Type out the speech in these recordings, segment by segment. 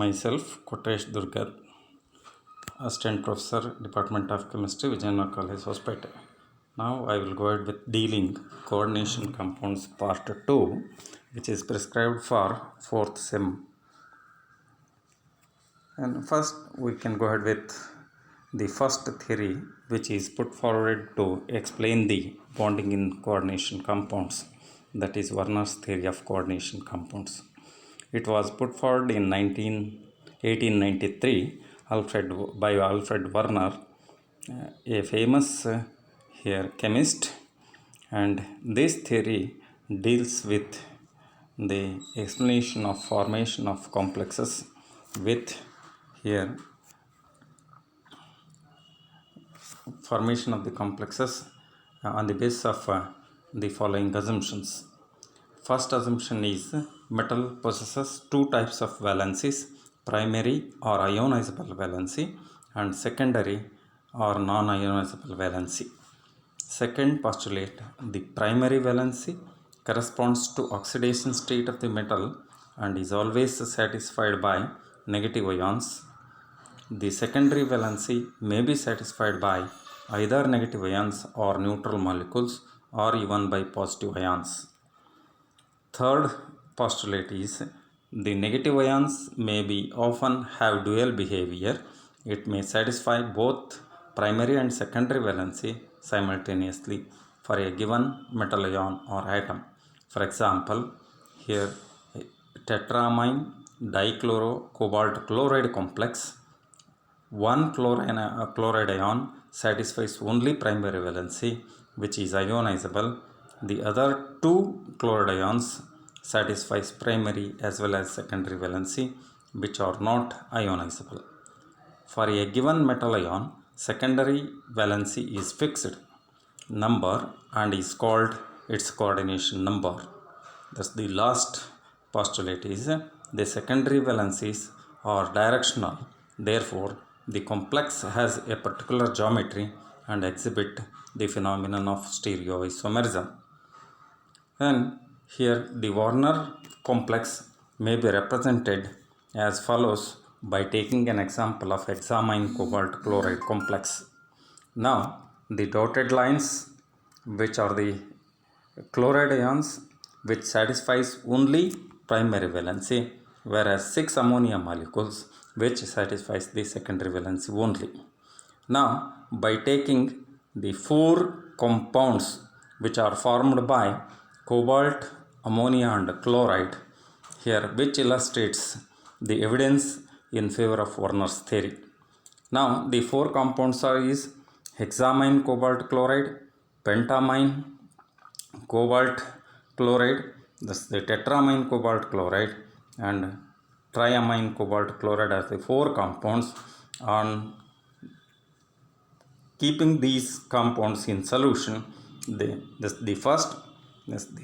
Myself, Kotesh Durgar, Assistant Professor, Department of Chemistry, Vijayanagara College, Hospital. Now I will go ahead with dealing coordination compounds part 2, which is prescribed for 4th sem. And first we can go ahead with the first theory, which is put forward to explain the bonding in coordination compounds, that is Werner's theory of coordination compounds. It was put forward in 1893 by Alfred Werner, a famous chemist, and this theory deals with the explanation of formation of complexes with formation of the complexes on the basis of the following assumptions. First assumption is metal possesses two types of valencies, primary or ionizable valency and secondary or non-ionizable valency. Second postulate, the primary valency corresponds to oxidation state of the metal and is always satisfied by negative ions. The secondary valency may be satisfied by either negative ions or neutral molecules or even by positive ions. Third postulate is the negative ions may be often have dual behavior. It may satisfy both primary and secondary valency simultaneously for a given metal ion or atom. For example, here tetramine dichloro cobalt chloride complex, one chloride ion satisfies only primary valency, which is ionizable. The other two chloride ions satisfies primary as well as secondary valency, which are not ionizable. For a given metal ion, secondary valency is fixed number and is called its coordination number. Thus, the last postulate is the secondary valencies are directional. Therefore, the complex has a particular geometry and exhibit the phenomenon of stereoisomerism. And here the Werner complex may be represented as follows by taking an example of hexamine cobalt chloride complex. Now the dotted lines, which are the chloride ions which satisfies only primary valency, whereas 6 ammonia molecules which satisfies the secondary valency only. Now by taking the 4 compounds which are formed by cobalt, ammonia and chloride here, which illustrates the evidence in favor of Werner's theory. Now the 4 compounds are hexamine cobalt chloride, pentamine cobalt chloride, thus the tetramine cobalt chloride and triamine cobalt chloride as the 4 compounds. On keeping these compounds in solution, the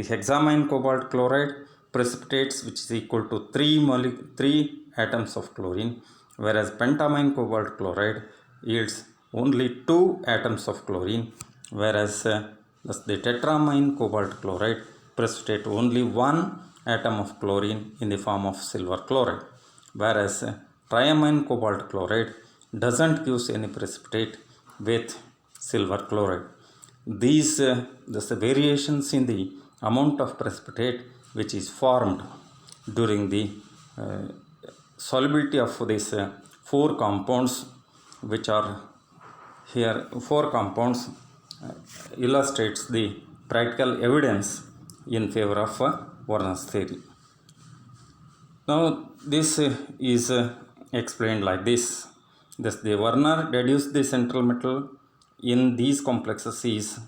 hexamine cobalt chloride precipitates, which is equal to 3 atoms of chlorine, whereas pentamine cobalt chloride yields only 2 atoms of chlorine, whereas the tetramine cobalt chloride precipitate only 1 atom of chlorine in the form of silver chloride, whereas triamine cobalt chloride doesn't use any precipitate with silver chloride. These the variations in the amount of precipitate which is formed during the solubility of these 4 compounds, which are here 4 compounds, illustrates the practical evidence in favor of Werner's theory. Now this is explained like this. Thus the Werner deduced the central metal in these complexes is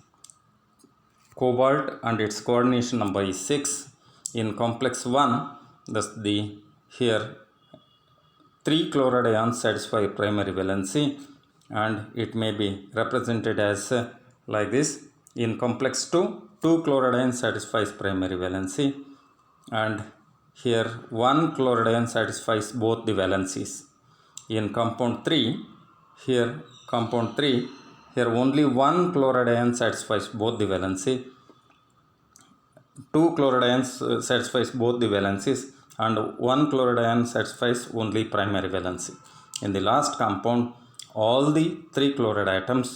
cobalt and its coordination number is 6. In complex 1, thus the here 3 chloride ions satisfy primary valency and it may be represented as like this. In complex 2, 2 chloride ions satisfies primary valency and here 1 chloride ion satisfies both the valencies. In compound 3, here only 1 chloride ion satisfies both the valency. 2 chloride ions satisfies both the valencies and one chloride ion satisfies only primary valency. In the last compound, all the three chloride atoms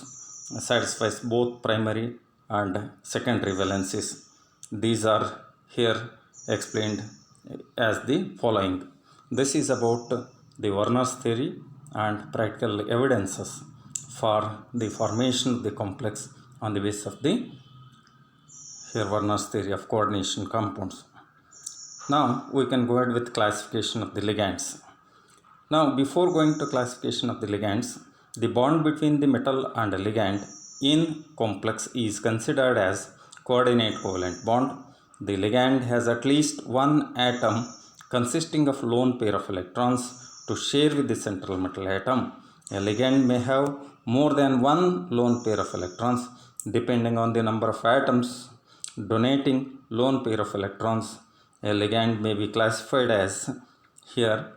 satisfies both primary and secondary valencies. These are here explained as the following. This is about the Werner's theory and practical evidences for the formation of the complex on the basis of the here Werner's theory of coordination compounds. Now we can go ahead with classification of the ligands. Now before going to classification of the ligands, the bond between the metal and a ligand in complex is considered as coordinate covalent bond. The ligand has at least one atom consisting of lone pair of electrons to share with the central metal atom. A ligand may have more than one lone pair of electrons depending on the number of atoms donating lone pair of electrons. A ligand may be classified as here.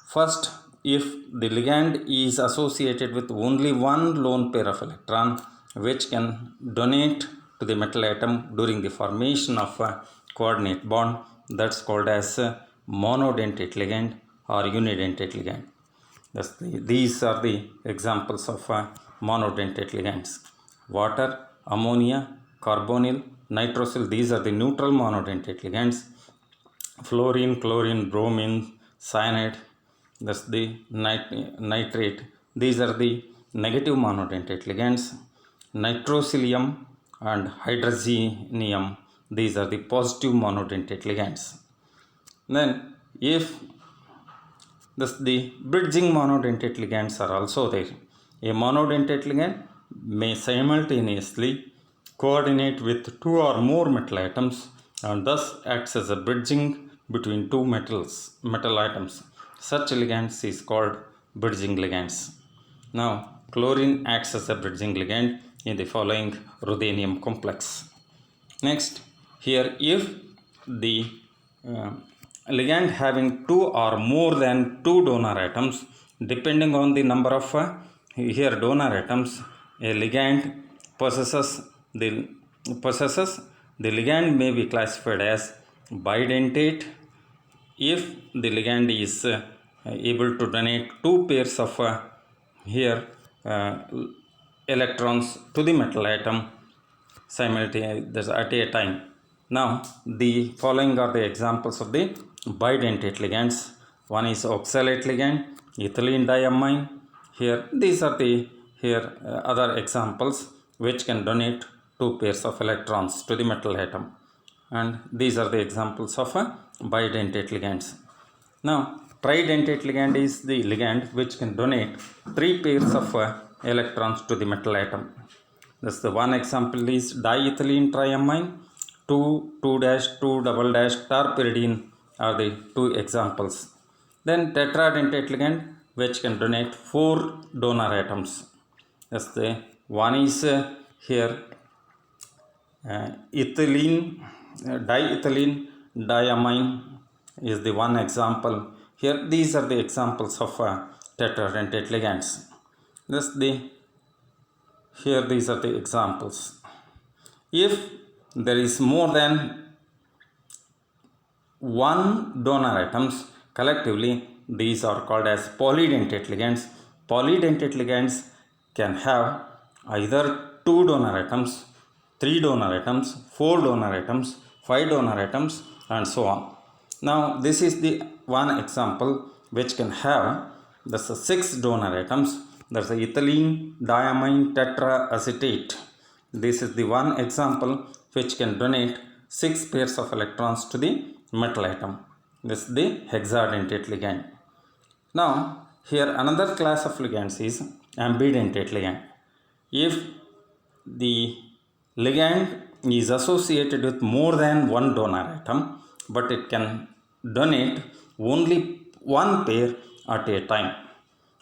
First, if the ligand is associated with only one lone pair of electron which can donate to the metal atom during the formation of a coordinate bond, that's called as monodentate ligand or unidentate ligand. These are the examples of monodentate ligands. Water, ammonia, carbonyl, nitrosyl, these are the neutral monodentate ligands. Fluorine, chlorine, bromine, cyanide, that's the nitrate, these are the negative monodentate ligands. Nitrosilium and hydrazinium, these are the positive monodentate ligands. Then if the bridging monodentate ligands are also there. A monodentate ligand may simultaneously coordinate with two or more metal atoms and thus acts as a bridging between two metal atoms. Such ligands is called bridging ligands. Now chlorine acts as a bridging ligand in the following ruthenium complex. Next, here if the ligand having two or more than two donor atoms depending on the number of here donor atoms, a ligand possesses the ligand may be classified as bidentate if the ligand is able to donate two pairs of here electrons to the metal atom simultaneously at a time. Now the following are the examples of the bidentate ligands. One is oxalate ligand, ethylene diamine. Here these are the here other examples which can donate two pairs of electrons to the metal atom, and these are the examples of bidentate ligands. Now tridentate ligand is the ligand which can donate three pairs of electrons to the metal atom. Thus the one example is diethylene triamine, 2,2-terpyridine are the two examples. Then tetradentate ligand which can donate four donor atoms. Thus the one is here diethylene diamine is the one example. Here these are the examples of tetradentate ligands. Thus here these are the examples. If there is more than one donor atoms, collectively these are called as polydentate ligands. Polydentate ligands can have either two donor atoms, three donor atoms, four donor atoms, five donor atoms, and so on. Now this is the one example which can have the six donor atoms. That's the ethylene diamine tetraacetate. This is the one example which can donate six pairs of electrons to the metal atom. This is the hexadentate ligand. Now here another class of ligands is ambidentate ligand. If the ligand is associated with more than one donor atom, but it can donate only one pair at a time.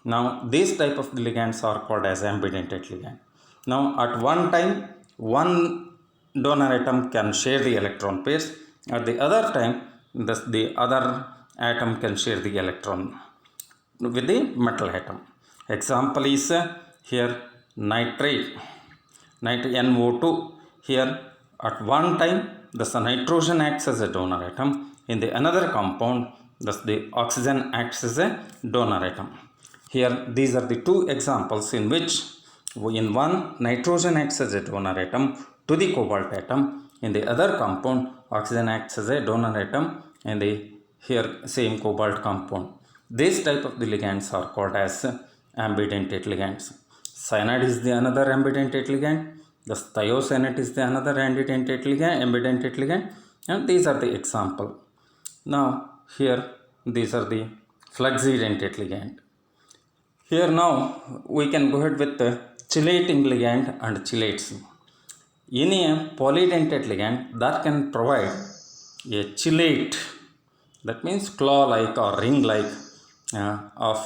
Now these type of ligands are called as ambidentate ligand. Now at one time one donor atom can share the electron pairs, at the other time thus the other atom can share the electron with the metal atom. Example is here nitrate NO2. Here at one time the nitrogen acts as a donor atom, in the another compound, thus the oxygen acts as a donor atom. Here these are the two examples in which in one nitrogen acts as a donor atom to the cobalt atom, in the other compound oxygen acts as a donor atom in the here same cobalt compound. This type of the ligands are called as ambidentate ligands. Cyanide is the another ambidentate ligand. The thiocyanate is the another ambidentate ligand, and these are the example. Now here these are the fluxidentate ligand. Here now we can go ahead with the chelating ligand and chelates. Any polydentate ligand that can provide a chelate, that means claw-like or ring-like of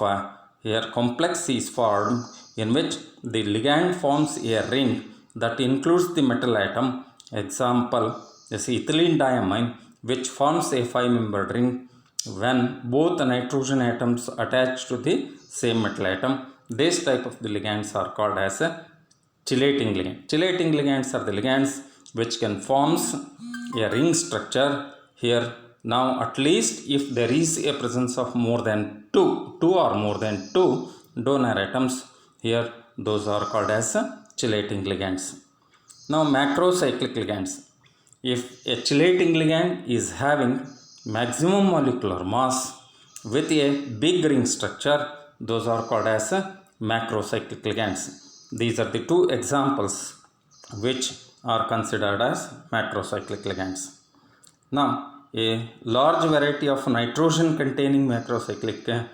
here complex is formed in which the ligand forms a ring that includes the metal atom. Example is ethylene diamine, which forms a 5-membered ring when both the nitrogen atoms attach to the same metal atom. This type of the ligands are called as a chelating ligand. Chelating ligands are the ligands which can forms a ring structure. Here now at least if there is a presence of more than two or more than two donor atoms, here those are called as chelating ligands. Now macrocyclic ligands. If a chelating ligand is having maximum molecular mass with a big ring structure, those are called as macrocyclic ligands. These are the two examples which are considered as macrocyclic ligands. Now, a large variety of nitrogen containing macrocyclic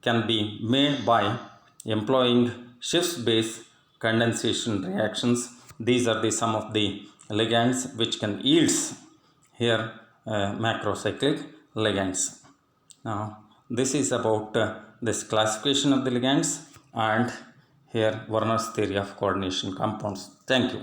can be made by employing Schiff's base condensation reactions. These are the some of the ligands which can yields here macrocyclic ligands. Now, this is about this classification of the ligands and here Werner's theory of coordination compounds. Thank you.